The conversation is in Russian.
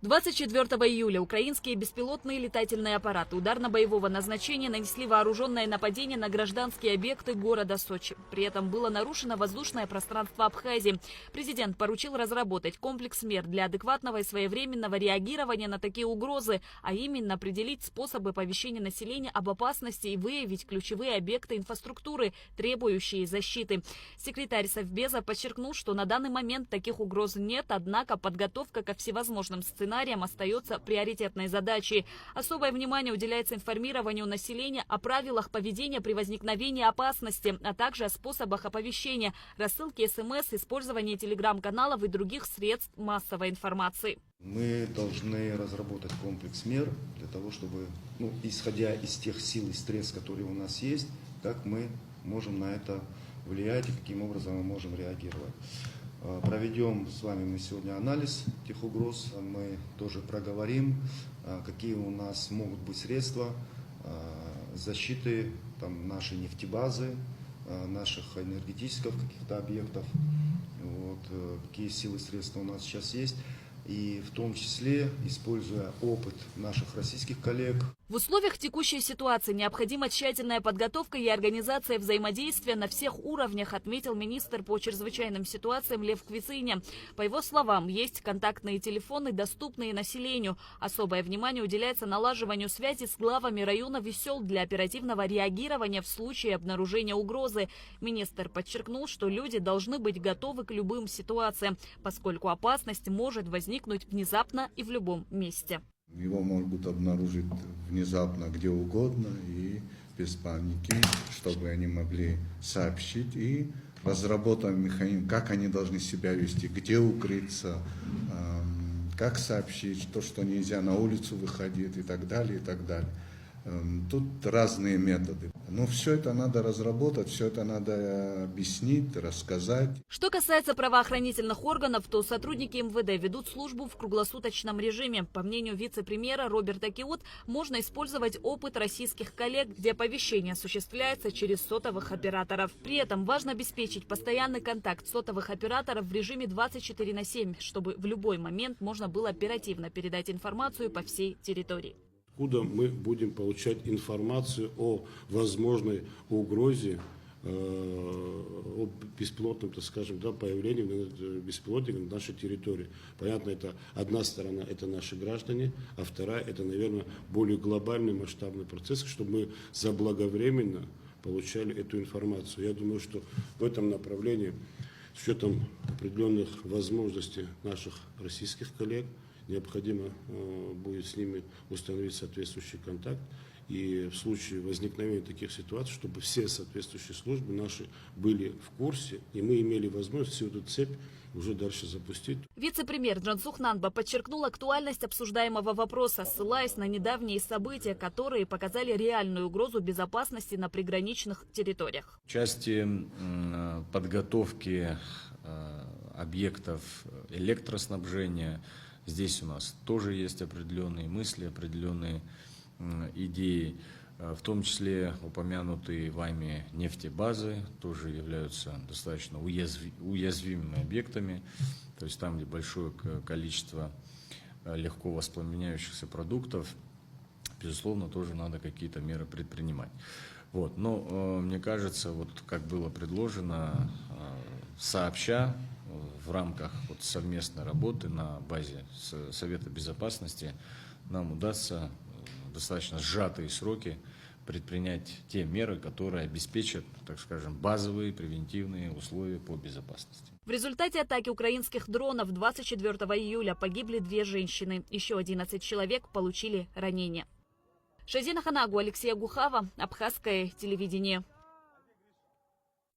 24 июля украинские беспилотные летательные аппараты ударно-боевого назначения нанесли вооруженное нападение на гражданские объекты города Сочи. При этом было нарушено воздушное пространство Абхазии. Президент поручил разработать комплекс мер для адекватного и своевременного реагирования на такие угрозы, а именно определить способы оповещения населения об опасности и выявить ключевые объекты инфраструктуры, требующие защиты. Секретарь Совбеза подчеркнул, что на данный момент таких угроз нет, однако подготовка ко всевозможным сценариям остается приоритетной задачей. Особое внимание уделяется информированию населения о правилах поведения при возникновении опасности, а также о способах оповещения, рассылке СМС, использовании телеграм-каналов и других средств массовой информации. Мы должны разработать комплекс мер для того, чтобы, исходя из тех сил и средств, которые у нас есть, как мы можем на это влиять и каким образом мы можем реагировать. Проведем с вами мы сегодня анализ этих угроз, мы тоже проговорим, какие у нас могут быть средства защиты нашей нефтебазы, наших энергетических каких-то объектов, какие силы и средства у нас сейчас есть. И в том числе, используя опыт наших российских коллег. В условиях текущей ситуации необходима тщательная подготовка и организация взаимодействия на всех уровнях, отметил министр по чрезвычайным ситуациям Лев Квицыня. По его словам, есть контактные телефоны, доступные населению. Особое внимание уделяется налаживанию связи с главами районов и сел для оперативного реагирования в случае обнаружения угрозы. Министр подчеркнул, что люди должны быть готовы к любым ситуациям, поскольку опасность может возникнуть внезапно и в любом месте. Его могут обнаружить внезапно где угодно и без паники, чтобы они могли сообщить, и разработаем механизм, как они должны себя вести, где укрыться, как сообщить, то, что нельзя на улицу выходить и так далее, и так далее. Тут разные методы. Но все это надо разработать, все это надо объяснить, рассказать. Что касается правоохранительных органов, то сотрудники МВД ведут службу в круглосуточном режиме. По мнению вице-премьера Роберта Киот, можно использовать опыт российских коллег, где оповещение осуществляется через сотовых операторов. При этом важно обеспечить постоянный контакт сотовых операторов в режиме 24/7, чтобы в любой момент можно было оперативно передать информацию по всей территории. Откуда мы будем получать информацию о возможной угрозе, о беспилотном, появлении беспилотников на нашей территории. Понятно, это одна сторона, это наши граждане, а вторая, это, наверное, более глобальный масштабный процесс, чтобы мы заблаговременно получали эту информацию. Я думаю, что в этом направлении, с учетом определенных возможностей наших российских коллег, необходимо будет с ними установить соответствующий контакт. И в случае возникновения таких ситуаций, чтобы все соответствующие службы наши были в курсе, и мы имели возможность всю эту цепь уже дальше запустить. Вице-премьер Джансух Нанба подчеркнул актуальность обсуждаемого вопроса, ссылаясь на недавние события, которые показали реальную угрозу безопасности на приграничных территориях. В части подготовки объектов электроснабжения здесь у нас тоже есть определенные мысли, определенные идеи, в том числе упомянутые вами нефтебазы тоже являются достаточно уязвимыми объектами, то есть там, где большое количество легко воспламеняющихся продуктов, безусловно, тоже надо какие-то меры предпринимать. Но мне кажется, как было предложено, сообща, в рамках совместной работы на базе Совета Безопасности нам удастся в достаточно сжатые сроки предпринять те меры, которые обеспечат, так скажем, базовые превентивные условия по безопасности. В результате атаки украинских дронов 24 июля погибли 2 женщины, еще 11 человек получили ранения. Шазина Ханагу, Алексей Гухава, Абхазское телевидение.